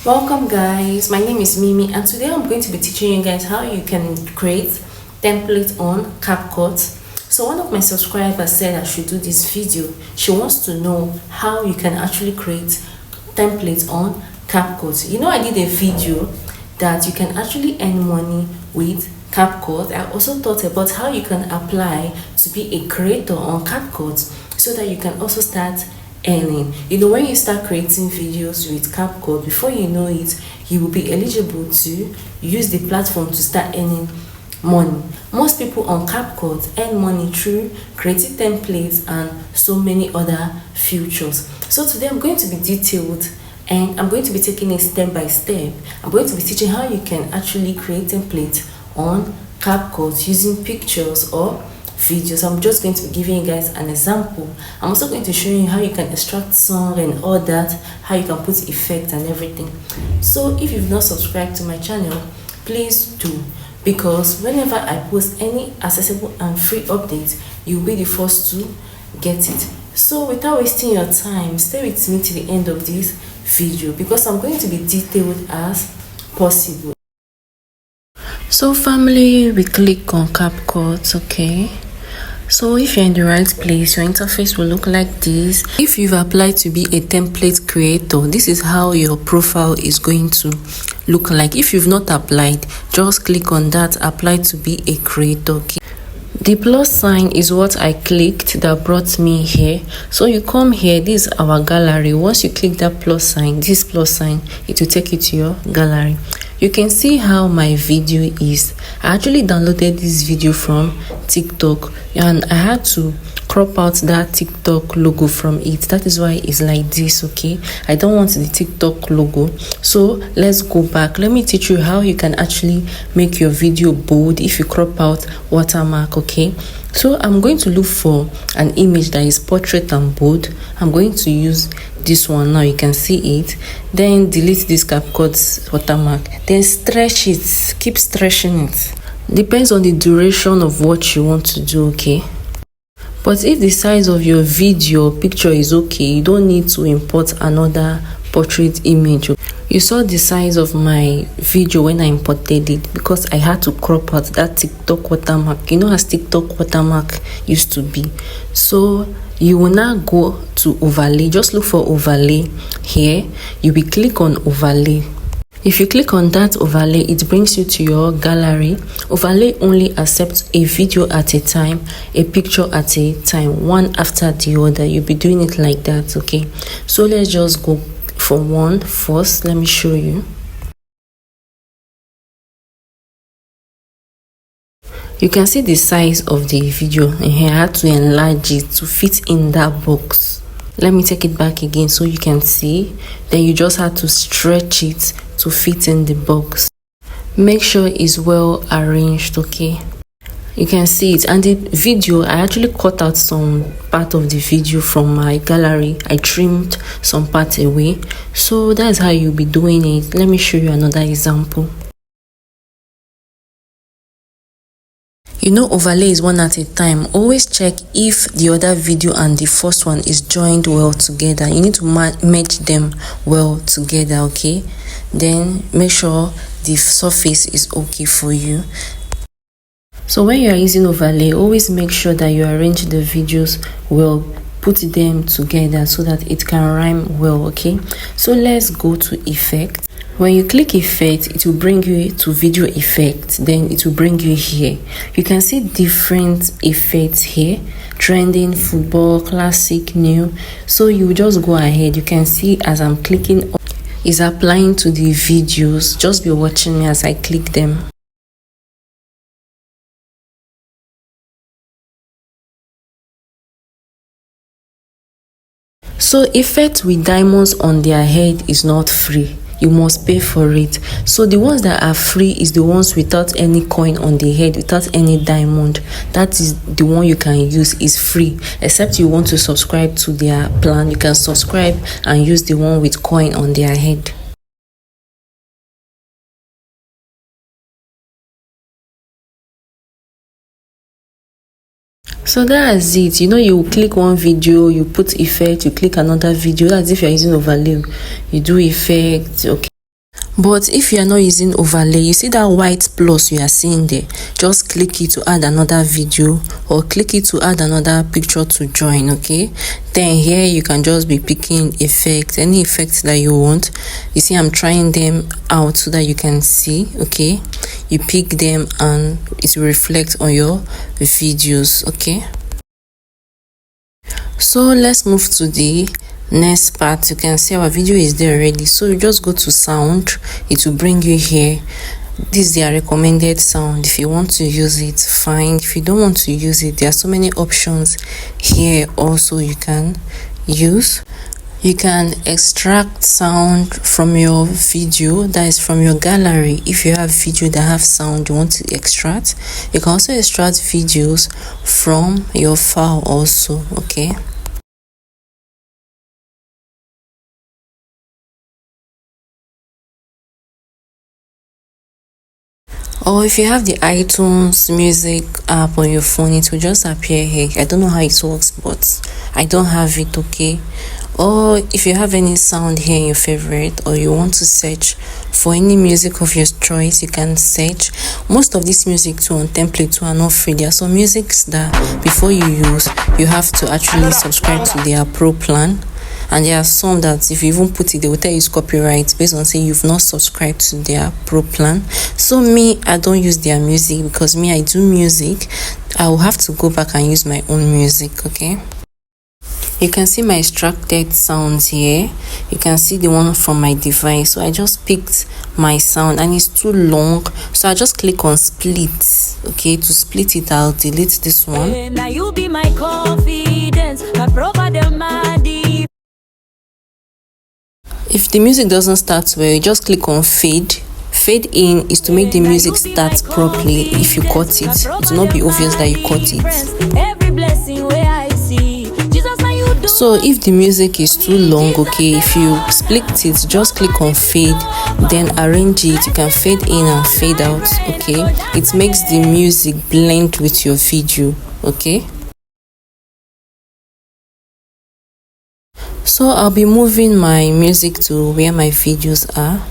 Welcome guys, my name is Mimi and today I'm going to be teaching you guys how you can create templates on CapCut. So one of my subscribers said I should do this video. She wants to know how you can actually create templates on CapCut. You know, I did a video that you can actually earn money with CapCut. I also thought about how you can apply to be a creator on CapCut so that you can also start earning. You know, when you start creating videos with CapCut, before you know it, you will be eligible to use the platform to start earning money. Most people on CapCut earn money through creating templates and so many other features. So today I'm going to be detailed and I'm going to be taking it step by step. I'm going to be teaching how you can actually create templates on CapCut using pictures or videos. I'm just going to be giving you guys an example. I'm also going to show you how you can extract song and all that, how you can put effects and everything. So if you've not subscribed to my channel, please do, because whenever I post any accessible and free updates, you'll be the first to get it. So without wasting your time, stay with me to the end of this video because I'm going to be detailed as possible. So family, we click on CapCut, okay? So if you're in the right place, your interface will look like this. If you've applied to be a template creator, this is how your profile is going to look like. If you've not applied, just click on that, apply to be a creator, okay? The plus sign is what I clicked that brought me here. So you come here, this is our gallery. Once you click that plus sign, this plus sign, it will take you to your gallery. You can see how my video is. I actually downloaded this video from TikTok and I had to crop out that TikTok logo from it. That is why it's like this, okay? I don't want the TikTok logo. So let's go back. Let me teach you how you can actually make your video bold if you crop out watermark, okay? So I'm going to look for an image that is portrait and bold. I'm going to use this one now. You can see it. Then delete this CapCut watermark. Then stretch it. Keep stretching it. Depends on the duration of what you want to do, okay? But if the size of your video or picture is okay, you don't need to import another portrait image. You saw the size of my video when I imported it because I had to crop out that TikTok watermark. You know how TikTok watermark used to be. So you will now go to overlay. Just look for overlay here. You will click on overlay. If you click on that overlay, it brings you to your gallery. Overlay only accepts a video at a time, a picture at a time, one after the other. You'll be doing it like that, okay? So let's just go for one first. Let me show you. You can see the size of the video and here I had to enlarge it to fit in that box. Let me take it back again so you can see. Then you just have to stretch it to fit in the box. Make sure it's well arranged, okay? You can see it. And the video, I actually cut out some part of the video from my gallery. I trimmed some part away. So that's how you'll be doing it. Let me show you another example. You know, overlay is one at a time. Always check if the other video and the first one is joined well together. You need to match them well together, okay? Then make sure the surface is okay for you. So when you are using overlay, always make sure that you arrange the videos well. Put them together so that it can rhyme well, okay? So let's go to effect. When you click effect, it will bring you to video effect. Then it will bring you here. You can see different effects here: trending, football, classic, new. So you just go ahead. You can see as I'm clicking, is applying to the videos. Just be watching me as I click them. So effect with diamonds on their head is not free. You must pay for it. So the ones that are free is the ones without any coin on the head, without any diamond. That is the one you can use. Is free, except you want to subscribe to their plan. You can subscribe and use the one with coin on their head. So that's it. You know, you click one video, you put effect, you click another video. That's if you're using overlay. You do effect, okay. But if you are not using overlay, you see that white plus you are seeing there, just click it to add another video or click it to add another picture to join. Okay, then here you can just be picking effects, any effects that you want. You see I'm trying them out so that you can see. Okay, you pick them and it will reflect on your videos. Okay, so let's move to the next part. You can see our video is there already, so you just go to sound, it will bring you here. This is their recommended sound. If you want to use it, fine. If you don't want to use it, there are so many options here also you can use. You can extract sound from your video, that is from your gallery. If you have video that have sound you want to extract, you can also extract videos from your file also. Okay, or if you have the iTunes music app on your phone, it will just appear here. I don't know how it works, but I don't have it. Okay, or if you have any sound here in your favorite, or you want to search for any music of your choice, you can search. Most of this music too on template too are not free. There are some musics that before you use, you have to actually subscribe to their pro plan. And there are some that if you even put it, they will tell you it's copyright based on saying you've not subscribed to their pro plan. So me, I don't use their music because me, I do music. I will have to go back and use my own music. Okay, you can see my extracted sounds here. You can see the one from my device. So I just picked my sound and it's too long, so I just click on split. Okay, to split it, I'll delete this one. Now you be my confidence, my if the music doesn't start well, you just click on fade. Fade in is to make the music start properly. If you cut it, it will not be obvious that you cut it. So if the music is too long, okay, if you split it, just click on fade, then arrange it. You can fade in and fade out. Okay, it makes the music blend with your video. Okay, so I'll be moving my music to where my videos are.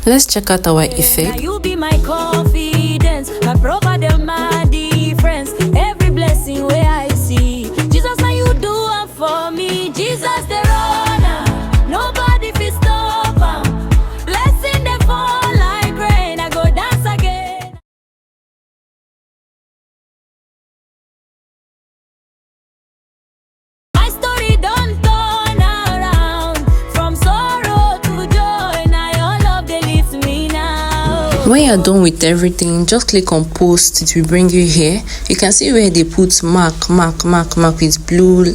Let's check out our effect. You be my confidence, my provider, my difference. Every blessing where I see Jesus, now you do it for me. Jesus the runner, nobody fi stop him. Blessing they fall like rain. I go dance again. My story don't turn around from sorrow to joy. Now your love they lift me now. When you're done with everything, just click on post. It will bring you here. You can see where they put mark with blue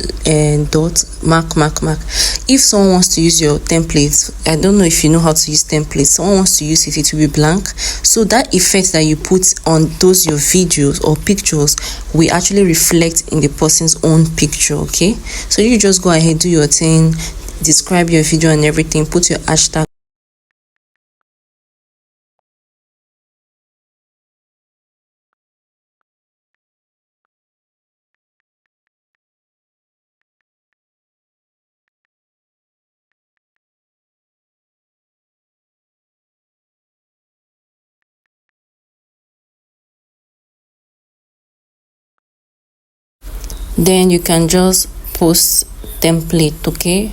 dot, mark. If someone wants to use your templates, I don't know if you know how to use templates, someone wants to use it, it will be blank. So that effect that you put on those your videos or pictures will actually reflect in the person's own picture. Okay, so you just go ahead, do your thing, describe your video and everything, put your hashtag. Then you can just post template. Okay,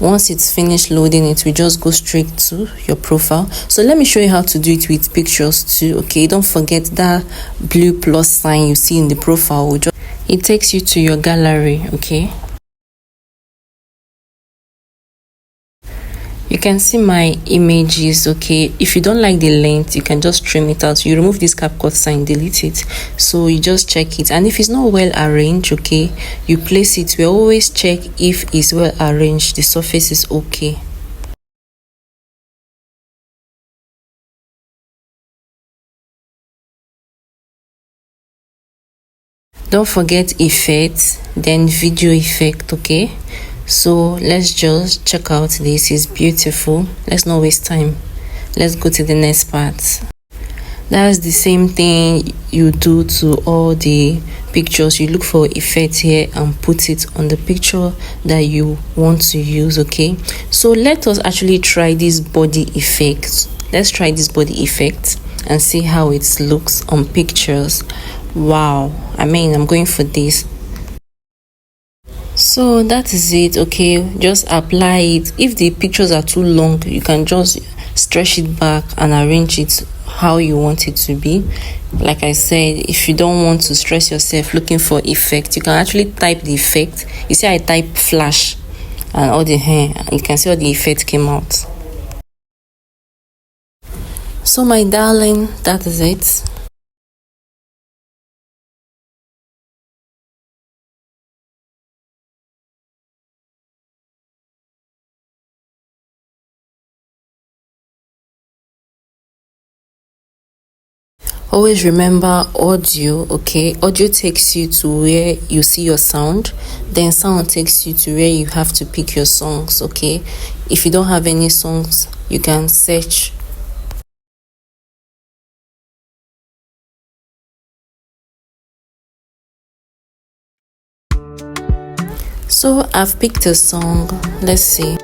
once it's finished loading, it will just go straight to your profile. So let me show you how to do it with pictures too. Okay, don't forget that blue plus sign you see in the profile. It takes you to your gallery. Okay, you can see my images. Okay, if you don't like the length, you can just trim it out. You remove this CapCut sign, delete it. So you just check it, and if it's not well arranged, okay, you place it. We always check if it's well arranged, the surface is okay. Don't forget effect, then video effect. Okay, so let's just check out this. Is beautiful. Let's not waste time. Let's go to the next part. That's the same thing you do to all the pictures. You look for effect here and put it on the picture that you want to use. Okay, so let us actually try this body effect. Let's try this body effect and see how it looks on pictures. Wow, I mean, I'm going for this. So that is it. Okay, just apply it. If the pictures are too long, you can just stretch it back and arrange it how you want it to be. Like I said, if you don't want to stress yourself looking for effect, you can actually type the effect. You see, I type flash and all the hair, you can see all the effect came out. So my darling, that is it. Always remember audio. Okay, audio takes you to where you see your sound, then sound takes you to where you have to pick your songs. Okay, if you don't have any songs, you can search. So I've picked a song. Let's see.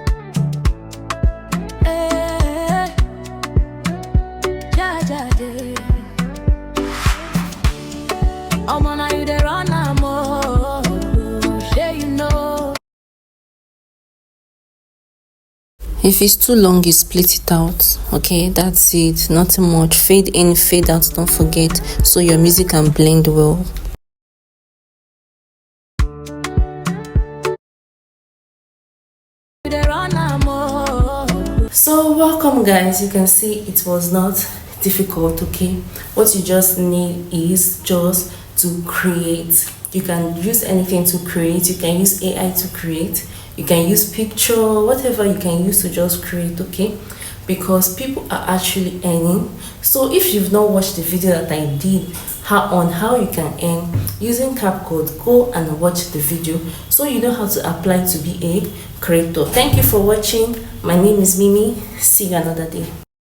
If it's too long, you split it out. Okay, that's it. Nothing much. Fade in, fade out. Don't forget, so your music can blend well. So welcome guys, you can see it was not difficult. Okay, what you just need is just to create. You can use anything to create. You can use AI to create, you can use picture, whatever you can use to just create. Okay, because people are actually earning. So if you've not watched the video that I did on how you can earn using CapCut, go and watch the video so you know how to apply to be a creator. Thank you for watching. My name is Mimi. See you another day.